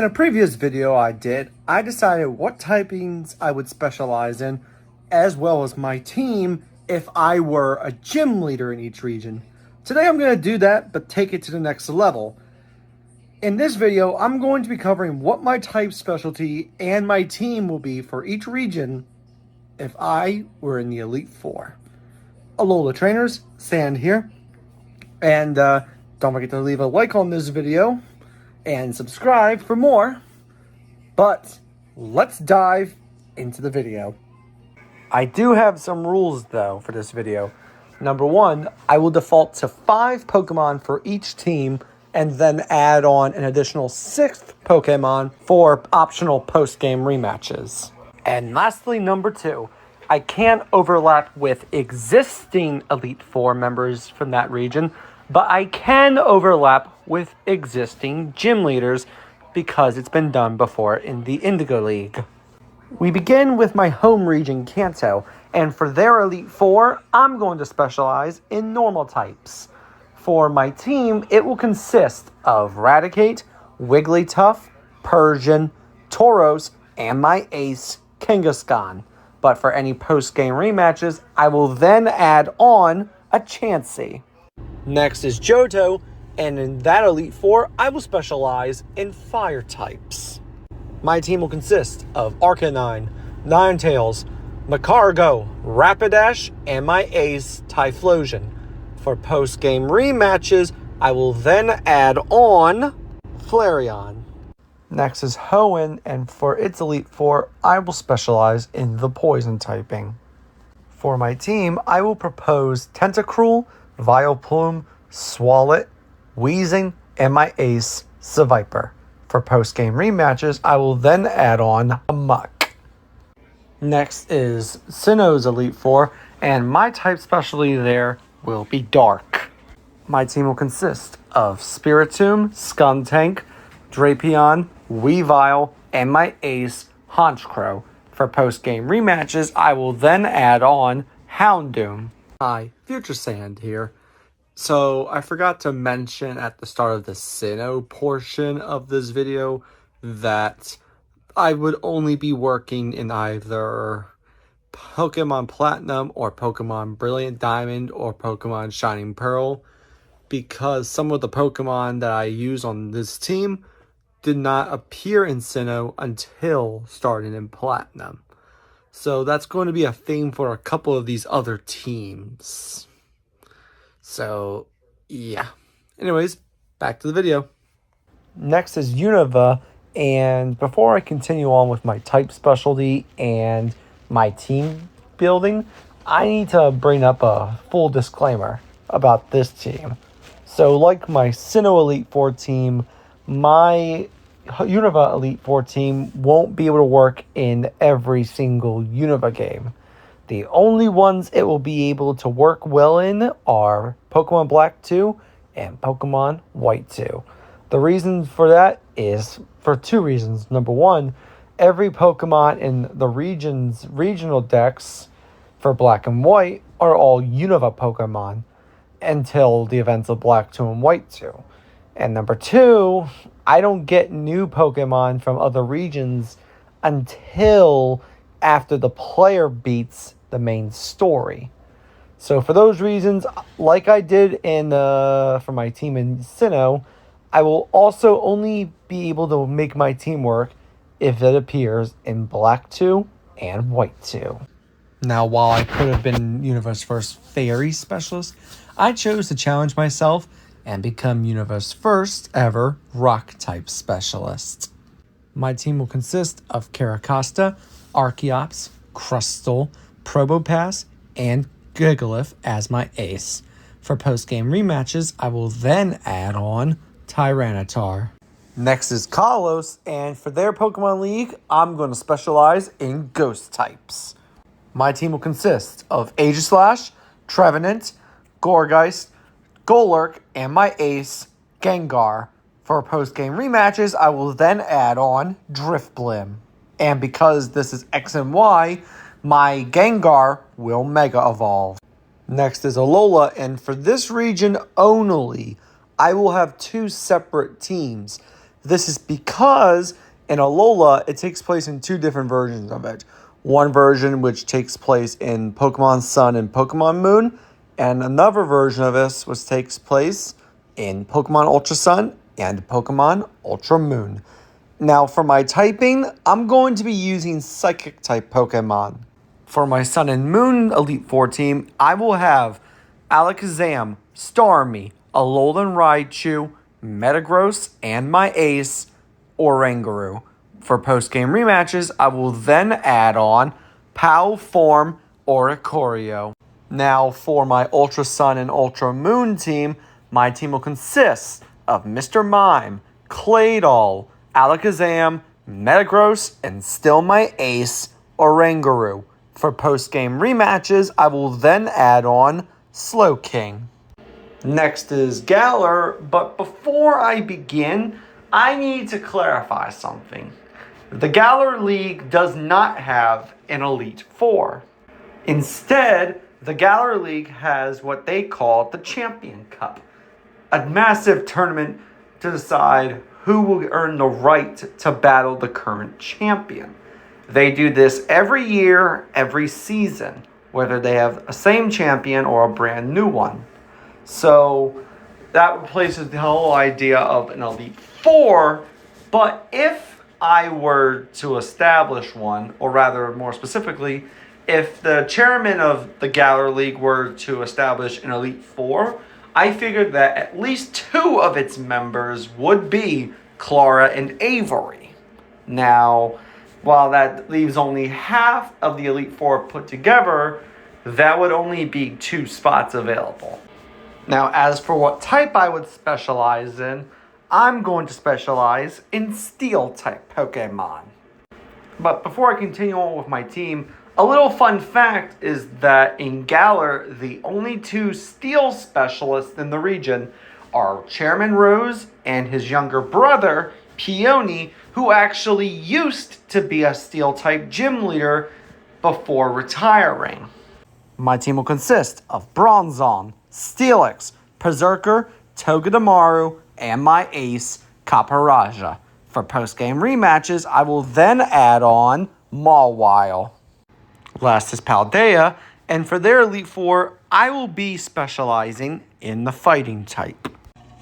In a previous video I decided what typings I would specialize in, as well as my team if I were a gym leader in each region. Today I'm going to do that, but take it to the next level. In this video, I'm going to be covering what my type specialty and my team will be for each region if I were in the Elite Four. Alola trainers, Sand here. And don't forget to leave a like on this video and subscribe for more. But let's dive into the video. I do have some rules though for this video. Number one, I will default to 5 Pokemon for each team and then add on an additional 6th Pokemon for optional post-game rematches. And lastly, number 2, I can't overlap with existing Elite Four members from that region, but I can overlap with existing gym leaders because it's been done before in the Indigo League. We begin with my home region, Kanto, and for their Elite Four, I'm going to specialize in normal types. For my team, it will consist of Raticate, Wigglytuff, Persian, Tauros, and my ace, Kangaskhan. But for any post-game rematches, I will then add on a Chansey. Next is Johto, and in that Elite Four, I will specialize in fire types. My team will consist of Arcanine, Ninetales, Magcargo, Rapidash, and my ace, Typhlosion. For post-game rematches, I will then add on Flareon. Next is Hoenn, and for its Elite Four, I will specialize in the poison typing. For my team, I will propose Tentacruel, Vileplume, Swalot, Weezing, and my ace, Seviper. For post-game rematches, I will then add on a Muck. Next is Sinnoh's Elite Four, and my type specialty there will be Dark. My team will consist of Spiritomb, Skuntank, Drapion, Weavile, and my ace, Honchkrow. For post-game rematches, I will then add on Houndoom. Hi, Future Sand here. So I forgot to mention at the start of the Sinnoh portion of this video that I would only be working in either Pokemon Platinum or Pokemon Brilliant Diamond or Pokemon Shining Pearl, because some of the Pokemon that I use on this team did not appear in Sinnoh until starting in Platinum. So that's going to be a theme for a couple of these other teams. So, yeah. Anyways, back to the video. Next is Unova, and before I continue on with my type specialty and my team building, I need to bring up a full disclaimer about this team. So, like my Sinnoh Elite Four team, my Unova Elite Four team won't be able to work in every single Unova game. The only ones it will be able to work well in are Pokemon Black 2 and Pokemon White 2. The reason for that is for 2 reasons. Number 1, every Pokemon in the regional decks for Black and White are all Unova Pokemon until the events of Black 2 and White 2. And number 2, I don't get new Pokemon from other regions until after the player beats the main story. So for those reasons, like I did for my team in Sinnoh, I will also only be able to make my team work if it appears in Black 2 and White 2. Now, while I could have been Unova's first Fairy Specialist, I chose to challenge myself and become Unova's first ever Rock-type Specialist. My team will consist of Caracosta, Archeops, Crustle, Probopass, and Gigalith as my ace. For post-game rematches, I will then add on Tyranitar. Next is Kalos, and for their Pokemon League, I'm going to specialize in Ghost types. My team will consist of Aegislash, Trevenant, Gourgeist, Golurk, and my ace, Gengar. For post-game rematches, I will then add on Drifblim. And because this is X and Y, my Gengar will Mega Evolve. Next is Alola, and for this region only, I will have 2 separate teams. This is because in Alola, it takes place in two different versions of it. One version which takes place in Pokemon Sun and Pokemon Moon, and another version of this which takes place in Pokemon Ultra Sun and Pokemon Ultra Moon. Now for my typing, I'm going to be using Psychic type Pokemon. For my Sun and Moon Elite Four team, I will have Alakazam, Starmie, Alolan Raichu, Metagross, and my ace, Oranguru. For post-game rematches, I will then add on POW Form Oricorio. Now for my Ultra Sun and Ultra Moon team, my team will consist of Mr. Mime, Claydol, Alakazam, Metagross, and still my ace, Oranguru. For post-game rematches, I will then add on Slowking. Next is Galar, but before I begin, I need to clarify something. The Galar League does not have an Elite Four. Instead, the Galar League has what they call the Champion Cup, a massive tournament to decide who will earn the right to battle the current champion. They do this every year, every season, whether they have a same champion or a brand new one. So that replaces the whole idea of an Elite Four. But if I were to establish one, or rather more specifically, if the chairman of the Galar League were to establish an Elite Four, I figured that at least two of its members would be Clara and Avery. Now, while that leaves only half of the Elite Four put together, that would only be 2 spots available. Now, as for what type I would specialize in, I'm going to specialize in Steel type Pokemon. But before I continue on with my team, a little fun fact is that in Galar, the only 2 Steel specialists in the region are Chairman Rose and his younger brother, Peony, who actually used to be a Steel type gym leader before retiring. My team will consist of Bronzong, Steelix, Berserker, Togedemaru, and my ace, Caparaja. For post-game rematches, I will then add on Mawile. Last is Paldea, and for their Elite Four, I will be specializing in the fighting type.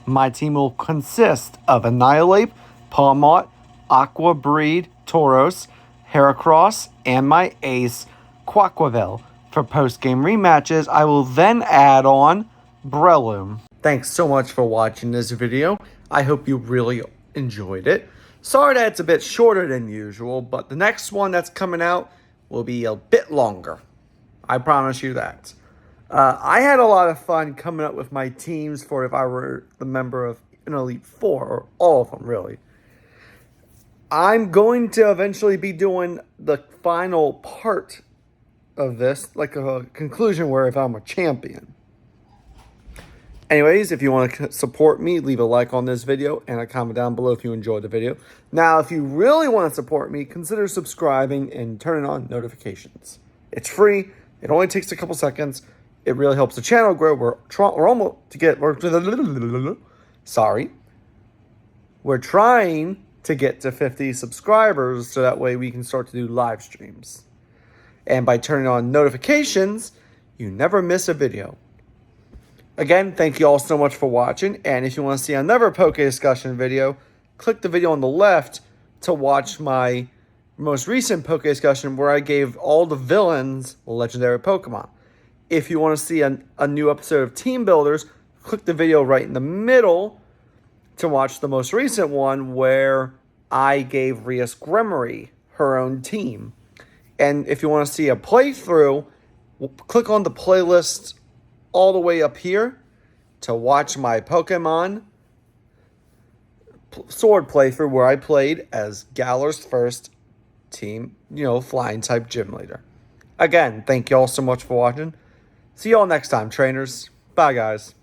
My team will consist of Annihilate, Pawmot, Aqua Breed, Tauros, Heracross, and my ace, Quaquavel. For post-game rematches, I will then add on Breloom. Thanks so much for watching this video. I hope you really enjoyed it. Sorry that it's a bit shorter than usual, but the next one that's coming out will be a bit longer. I promise you that. I had a lot of fun coming up with my teams for if I were the member of an Elite Four, or all of them, really. I'm going to eventually be doing the final part of this, like a conclusion where if I'm a champion. Anyways, if you want to support me, leave a like on this video and a comment down below if you enjoyed the video. Now, if you really want to support me, consider subscribing and turning on notifications. It's free. It only takes a couple seconds. It really helps the channel grow. We're almost to get... We're trying to get to 50 subscribers so that way we can start to do live streams. And by turning on notifications, you never miss a video. Again, thank you all so much for watching, and if you want to see another Poke Discussion video, click the video on the left to watch my most recent Poke Discussion where I gave all the villains legendary Pokemon. If you want to see a new episode of Team Builders, click the video right in the middle to watch the most recent one where I gave Rias Gremory her own team. And if you want to see a playthrough, click on the playlist all the way up here to watch my Pokemon Sword playthrough where I played as Galar's first team, flying type gym leader. Again, thank you all so much for watching. See you all next time, trainers. Bye, guys.